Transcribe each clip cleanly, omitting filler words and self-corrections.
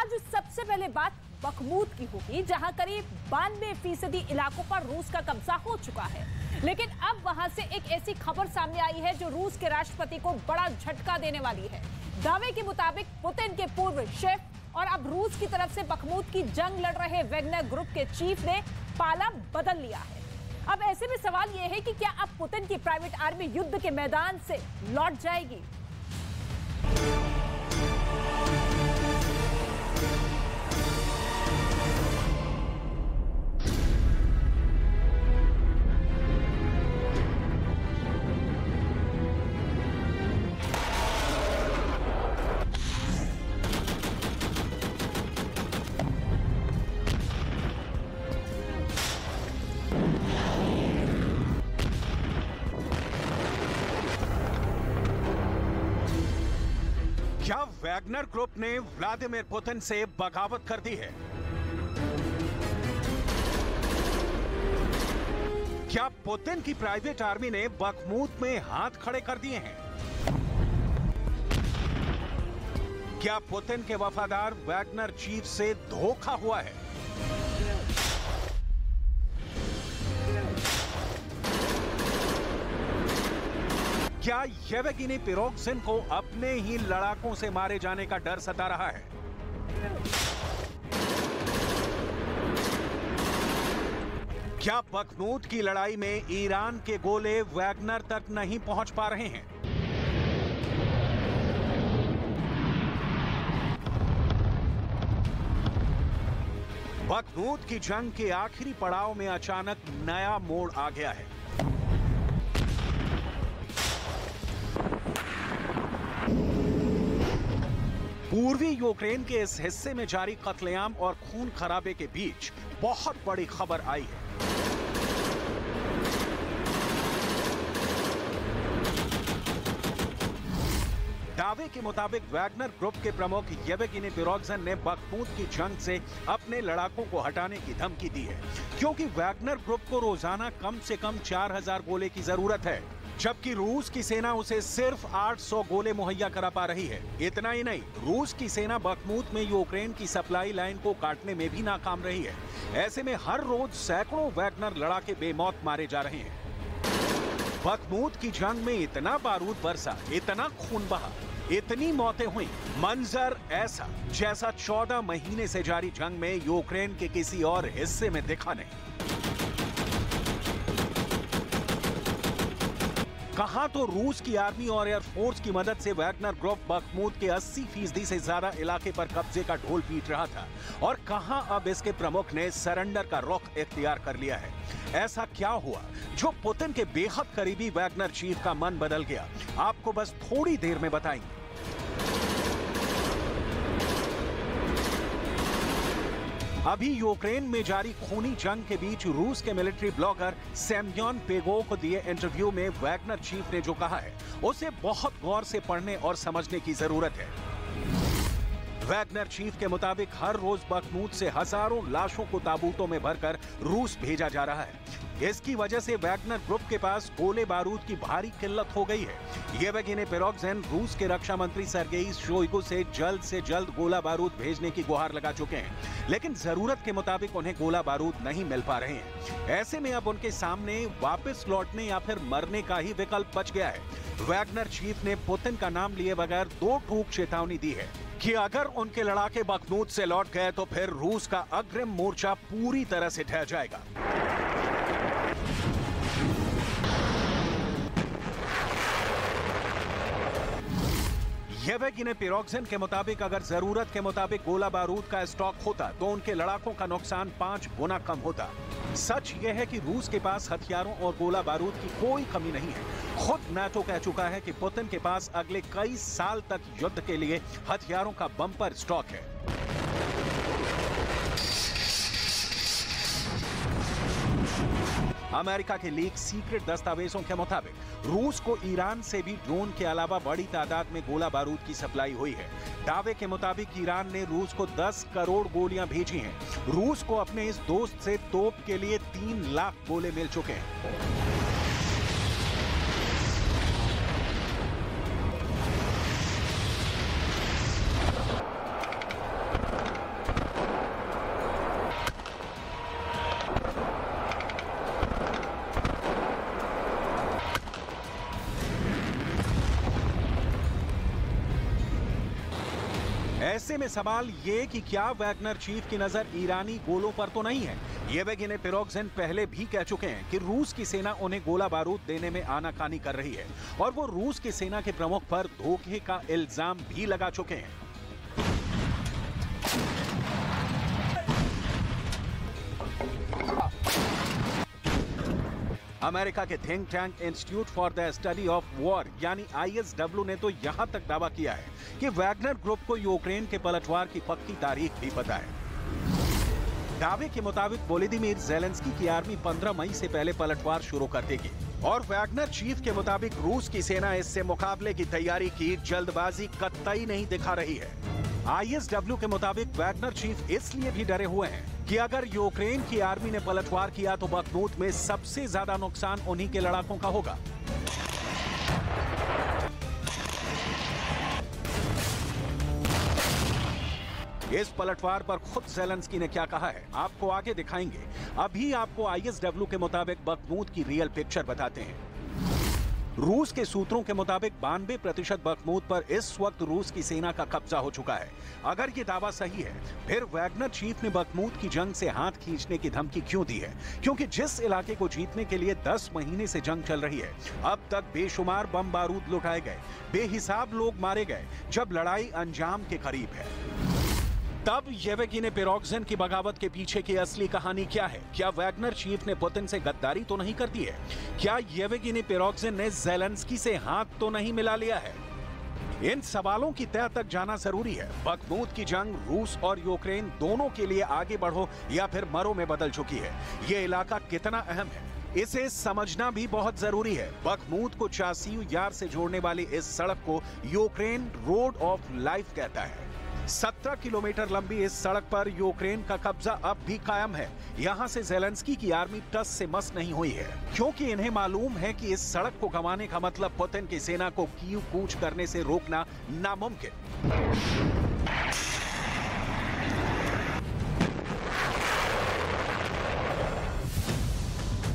आज सबसे पहले बात बखमूत की होगी, जहां करीब 92% इलाकों पर रूस का कब्जा हो चुका है। लेकिन अब वहां से एक ऐसी खबर सामने आई है जो रूस के राष्ट्रपति को बड़ा झटका देने वाली है। दावे के मुताबिक पुतिन के पूर्व शेफ और अब रूस की तरफ से बखमूत की जंग लड़ रहे वैगनर ग्रुप के चीफ ने पाला बदल लिया है। अब ऐसे में सवाल यह है कि क्या अब पुतिन की प्राइवेट आर्मी युद्ध के मैदान से लौट जाएगी? क्या वैगनर ग्रुप ने व्लादिमीर पुतिन से बगावत कर दी है? क्या पुतिन की प्राइवेट आर्मी ने बखमूत में हाथ खड़े कर दिए हैं? क्या पुतिन के वफादार वैगनर चीफ से धोखा हुआ है? क्या येवगेनी प्रिगोजिन को अपने ही लड़ाकों से मारे जाने का डर सता रहा है? क्या बखमूत की लड़ाई में ईरान के गोले वैगनर तक नहीं पहुंच पा रहे हैं? बखमूत की जंग के आखिरी पड़ाव में अचानक नया मोड़ आ गया है। पूर्वी यूक्रेन के इस हिस्से में जारी कत्लेआम और खून खराबे के बीच बहुत बड़ी खबर आई है। दावे के मुताबिक वैगनर ग्रुप के प्रमुख येवगेनी प्रिगोजिन ने बखमूत की जंग से अपने लड़ाकों को हटाने की धमकी दी है, क्योंकि वैगनर ग्रुप को रोजाना कम से कम 4000 गोले की जरूरत है, जबकि रूस की सेना उसे सिर्फ 800 गोले मुहैया करा पा रही है। इतना ही नहीं, रूस की सेना बखमूत में यूक्रेन की सप्लाई लाइन को काटने में भी नाकाम रही है। ऐसे में हर रोज सैकड़ों वैगनर लड़ाके बेमौत मारे जा रहे हैं। बखमूत की जंग में इतना बारूद बरसा, इतना खून बहा, इतनी मौतें हुई, मंजर ऐसा जैसा 14 महीने से जारी जंग में यूक्रेन के किसी और हिस्से में दिखा नहीं। कहां तो रूस की आर्मी और एयरफोर्स की मदद से वैगनर ग्रुप बखमूत के 80% से ज्यादा इलाके पर कब्जे का ढोल पीट रहा था, और कहां अब इसके प्रमुख ने सरेंडर का रुख इख्तियार कर लिया है। ऐसा क्या हुआ जो पुतिन के बेहद करीबी वैगनर चीफ का मन बदल गया? आपको बस थोड़ी देर में बताएंगे। अभी यूक्रेन में जारी खूनी जंग के बीच रूस के मिलिट्री ब्लॉगर सेम्योन पेगोव को दिए इंटरव्यू में वैगनर चीफ ने जो कहा है उसे बहुत गौर से पढ़ने और समझने की जरूरत है। वैगनर चीफ के मुताबिक हर रोज बखमूत से हजारों लाशों को ताबूतों में भरकर रूस भेजा जा रहा है। इसकी वजह से वैगनर ग्रुप के पास गोले बारूद की भारी किल्लत हो गई है। येवगेनी प्रिगोजिन रूस के रक्षा मंत्री सर्गेई शोइगु से जल्द गोला बारूद भेजने की गुहार लगा चुके हैं, लेकिन जरूरत के मुताबिक उन्हें गोला बारूद नहीं मिल पा रहे हैं। ऐसे में अब उनके सामने वापस लौटने या फिर मरने का ही विकल्प बच गया है। वैगनर चीफ ने पुतिन का नाम लिए बगैर 2 टूक चेतावनी दी है कि अगर उनके लड़ाके बखमूत से लौट गए तो फिर रूस का अग्रिम मोर्चा पूरी तरह से ढह जाएगा। येवगेनी प्रिगोजिन के मुताबिक अगर जरूरत के मुताबिक गोला बारूद का स्टॉक होता तो उनके लड़ाकों का नुकसान 5 गुना कम होता। सच यह है कि रूस के पास हथियारों और गोला बारूद की कोई कमी नहीं है। खुद नाटो कह चुका है कि पुतिन के पास अगले कई साल तक युद्ध के लिए हथियारों का बम्पर स्टॉक है। अमेरिका के लीक सीक्रेट दस्तावेजों के मुताबिक रूस को ईरान से भी ड्रोन के अलावा बड़ी तादाद में गोला बारूद की सप्लाई हुई है। दावे के मुताबिक ईरान ने रूस को 10 करोड़ गोलियां भेजी हैं। रूस को अपने इस दोस्त से तोप के लिए 3 लाख गोले मिल चुके हैं। ऐसे में सवाल ये कि क्या वैगनर चीफ की नजर ईरानी गोलों पर तो नहीं है। येवगेनी प्रिगोजिन पहले भी कह चुके हैं कि रूस की सेना उन्हें गोला बारूद देने में आनाकानी कर रही है और वो रूस की सेना के प्रमुख पर धोखे का इल्जाम भी लगा चुके हैं। अमेरिका के think tank institute for the study of war यानी ISW ने तो यहां तक दावा किया है कि वैगनर ग्रुप को यूक्रेन के पलटवार की पक्की तारीख भी पता है। दावे के मुताबिक वोलोदिमीर ज़ेलेंस्की की आर्मी 15 मई से पहले पलटवार शुरू कर देगी और वैगनर चीफ के मुताबिक रूस की सेना इससे मुकाबले की तैयारी की जल्दबाजी कतई नहीं दिखा रही है। ISW के मुताबिक वैगनर चीफ इसलिए भी डरे हुए हैं कि अगर यूक्रेन की आर्मी ने पलटवार किया तो बखमूत में सबसे ज्यादा नुकसान उन्हीं के लड़ाकों का होगा। इस पलटवार पर खुद ज़ेलेंस्की ने क्या कहा है आपको आगे दिखाएंगे। अभी आपको ISW के मुताबिक बखमूत की रियल पिक्चर बताते हैं। रूस के सूत्रों के मुताबिक 92% बखमूत पर इस वक्त रूस की सेना का कब्जा हो चुका है। अगर ये दावा सही है फिर वैगनर चीफ ने बखमूत की जंग से हाथ खींचने की धमकी क्यों दी है? क्योंकि जिस इलाके को जीतने के लिए 10 महीने से जंग चल रही है, अब तक बेशुमार बम बारूद लुटाए गए, बेहिसाब लोग मारे गए, जब लड़ाई अंजाम के करीब है। तब येवगेनी प्रिगोजिन की बगावत के पीछे की असली कहानी क्या है? क्या वैगनर चीफ ने पुतिन से गद्दारी तो नहीं कर दी है? क्या येवगेनी प्रिगोजिन ने ज़ेलेंस्की से हाथ तो नहीं मिला लिया है? इन सवालों की तह तक जाना जरूरी है। बखमूत की जंग रूस और यूक्रेन दोनों के लिए आगे बढ़ो या फिर मरो में बदल चुकी है। ये इलाका कितना अहम है इसे समझना भी बहुत जरूरी है। बखमूत को चासियू यार से जोड़ने वाली इस सड़क को यूक्रेन रोड ऑफ लाइफ कहता है। 17 किलोमीटर लंबी इस सड़क पर यूक्रेन का कब्जा अब भी कायम है। यहाँ से ज़ेलेंस्की की आर्मी टस से मस नहीं हुई है, क्योंकि इन्हें मालूम है कि इस सड़क को गंवाने का मतलब पुतिन की सेना को कीव कूच करने से रोकना नामुमकिन।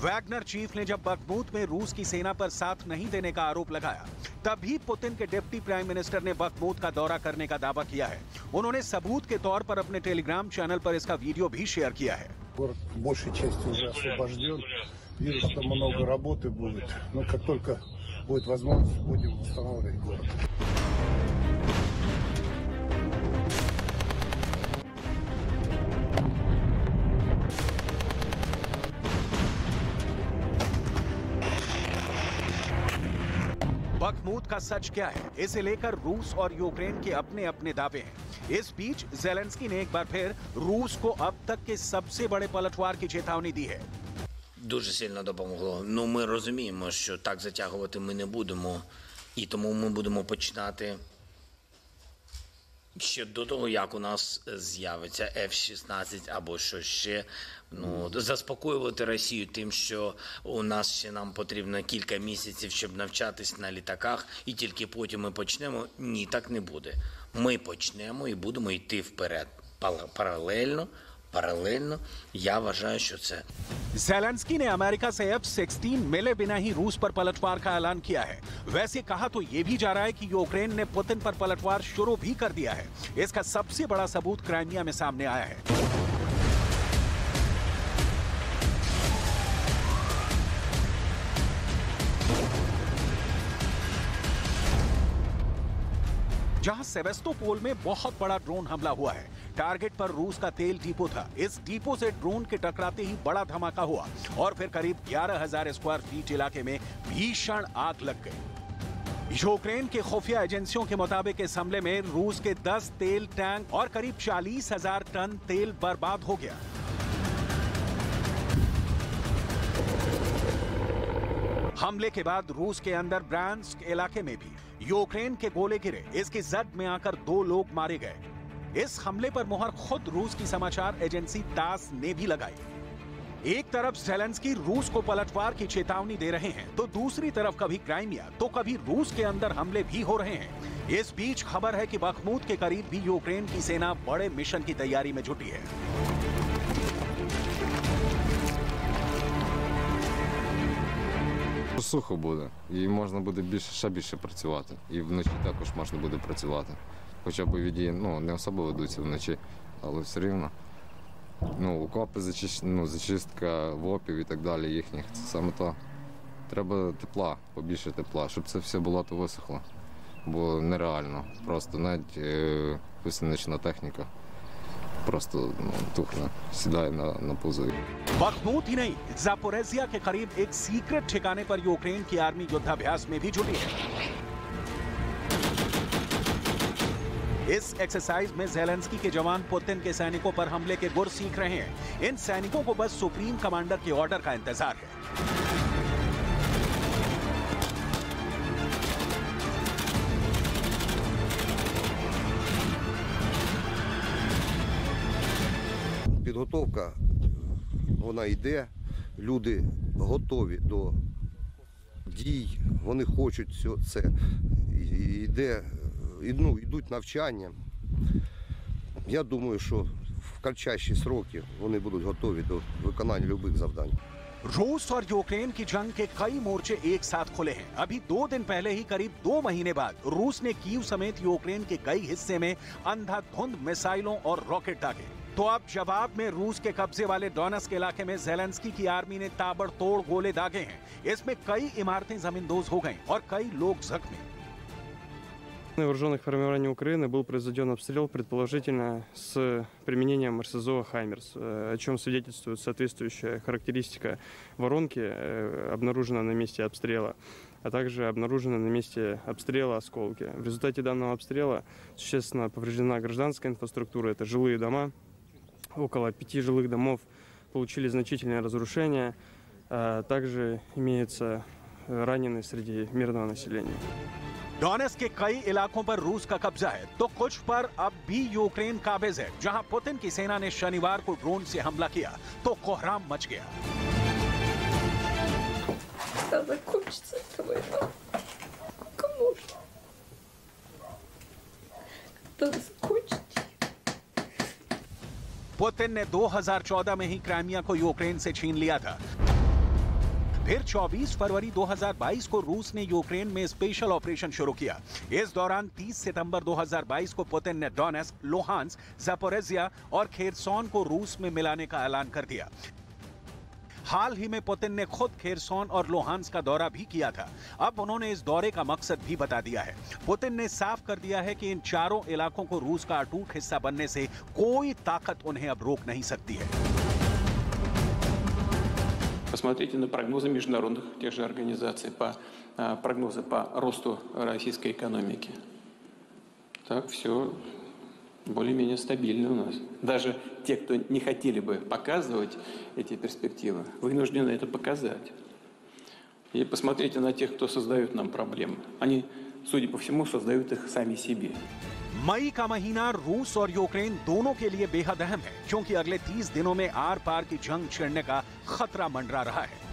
वैगनर चीफ ने जब बखमूत में रूस की सेना पर साथ नहीं देने का आरोप लगाया, तभी पुतिन के डिप्टी प्राइम मिनिस्टर ने बखमूत का दौरा करने का दावा किया है। उन्होंने सबूत के तौर पर अपने टेलीग्राम चैनल पर इसका वीडियो भी शेयर किया है। большей части уже освобожден. Вижу, что много работы будет. Но как только будет возможность, будем восстанавливать город. बखमूत का सच क्या है, इसे लेकर रूस और यूक्रेन के अपने अपने दावे हैं। इस बीच ज़ेलेंस्की ने एक बार फिर रूस को अब तक के सबसे बड़े पलटवार की चेतावनी दी है। Дуже сильно допомогло. Ну, ми розуміємо, що так затягувати ми не будемо, і тому ми будемо починати ще до того, як у нас з'явиться F-16 або що ще. Ну, заспокоювати Росію тим, що у нас ще нам потрібно кілька місяців, щоб навчатись на літаках, і тільки потім ми почнемо. Ні, так не буде. Ми почнемо і будемо йти вперед. Паралельно, я вважаю, що це. ज़ेलेंस्की ने अमेरिका से F-16 मिले बिना ही रूस पर पलटवार का ऐलान किया है। वैसे कहा तो ये भी जा रहा है कि यूक्रेन ने पुतिन पर पलटवार शुरू भी कर दिया है। इसका सबसे बड़ा सबूत क्राइमिया में सामने आया है। जहां सेवेस्तोपोल में बहुत बड़ा ड्रोन हमला हुआ है। टारगेट पर रूस का तेल डिपो था। इस डिपो से ड्रोन के टकराते ही बड़ा धमाका हुआ और फिर करीब 11,000 स्क्वायर फीट इलाके में भीषण आग लग गई। यूक्रेन के खुफिया एजेंसियों के मुताबिक इस हमले में रूस के 10 तेल टैंक और करीब 40,000 टन तेल बर्बाद हो गया। हमले के बाद रूस के अंदर ब्रांस्क इलाके में भी यूक्रेन के गोले गिरे। इसकी जद में आकर 2 लोग मारे गए। इस हमले पर मुहर खुद रूस की समाचार एजेंसी तास ने भी लगाई। एक तरफ ज़ेलेंस्की रूस को पलटवार की चेतावनी दे रहे हैं, तो दूसरी तरफ कभी क्राइमिया तो कभी रूस के अंदर हमले भी हो रहे हैं। इस बीच खबर है कि बखमूत के करीब भी यूक्रेन की सेना बड़े मिशन की तैयारी में जुटी है। Сухо буде, і можна буде ще більше працювати. І вночі також можна буде працювати. хоча б віді, не особо ведуться вночі, але все рівно. Окопи, зачистка вопів і так далі їхніх, це саме то. Треба тепла, побільше тепла, щоб це все болото висохло. Бо нереально, просто навіть висаднична техніка просто тухне, сідає на пузові. बखमूत ही नहीं, जापोरेजिया के करीब एक सीक्रेट ठिकाने पर यूक्रेन की आर्मी युद्धाभ्यास में भी जुटी है। इस एक्सरसाइज में ज़ेलेंस्की के जवान पुतिन के सैनिकों पर हमले के गुर सीख रहे हैं। इन सैनिकों को बस सुप्रीम कमांडर के ऑर्डर का इंतजार है। Підготовка, вона йде, люди готові до дій, вони хочуть це, йдуть навчання. Я думаю, що в кратчайші сроки вони будуть готові до виконання будь-яких завдань. रूस और यूक्रेन की जंग के कई मोर्चे एक साथ खुले हैं। अभी 2 दिन पहले ही करीब 2 महीने बाद रूस ने कीव समेत यूक्रेन के कई हिस्से में अंधाधुंध मिसाइलों और रॉकेट दागे। तो अब जवाब में रूस के कब्जे वाले डोनेट्स्क इलाके में ज़ेलेंस्की की आर्मी ने ताबड़तोड़ गोले दागे हैं। इसमें कई इमारतें जमींदोज हो गईं और कई लोग जख्मी। На вооруженных формирований Украины был произведен обстрел, предположительно, с применением РСЗО «Хаймерс», о чем свидетельствует соответствующая характеристика воронки, обнаружена на месте обстрела, а также обнаружены на месте обстрела осколки. В результате данного обстрела существенно повреждена гражданская инфраструктура, это жилые дома. Около 5 жилых домов получили значительное разрушение, а также имеются раненые среди мирного населения. डोनेट्स्क के कई इलाकों पर रूस का कब्जा है, तो कुछ पर अब भी यूक्रेन काबिज है। जहां पुतिन की सेना ने शनिवार को ड्रोन से हमला किया तो कोहराम मच गया। पुतिन ने 2014 में ही क्राइमिया को यूक्रेन से छीन लिया था। फिर 24 फरवरी 2022 को रूस ने यूक्रेन में स्पेशल ऑपरेशन शुरू किया। इस दौरान 30 सितंबर 2022 को पुतिन ने डोनेट्स्क, लुहांस्क, ज़ापोरिज़िया और खेरसोन को रूस में मिलाने का ऐलान कर दिया। हाल ही में पुतिन ने खुद खेरसोन और लुहांस्क का दौरा भी किया था। अब उन्होंने इस दौरे का मकसद भी बता दिया है। पुतिन ने साफ कर दिया है कि इन चारों इलाकों को रूस का अटूट हिस्सा बनने से कोई ताकत उन्हें अब रोक नहीं सकती है। Посмотрите на прогнозы международных тех же организаций, прогнозы по росту российской экономики. Так, все более-менее стабильно у нас. Даже те, кто не хотели бы показывать эти перспективы, вынуждены это показать. И посмотрите на тех, кто создает нам проблемы. Они, судя по всему, создают их сами себе. मई का महीना रूस और यूक्रेन दोनों के लिए बेहद अहम है, क्योंकि अगले 30 दिनों में आर पार की जंग छिड़ने का खतरा मंडरा रहा है।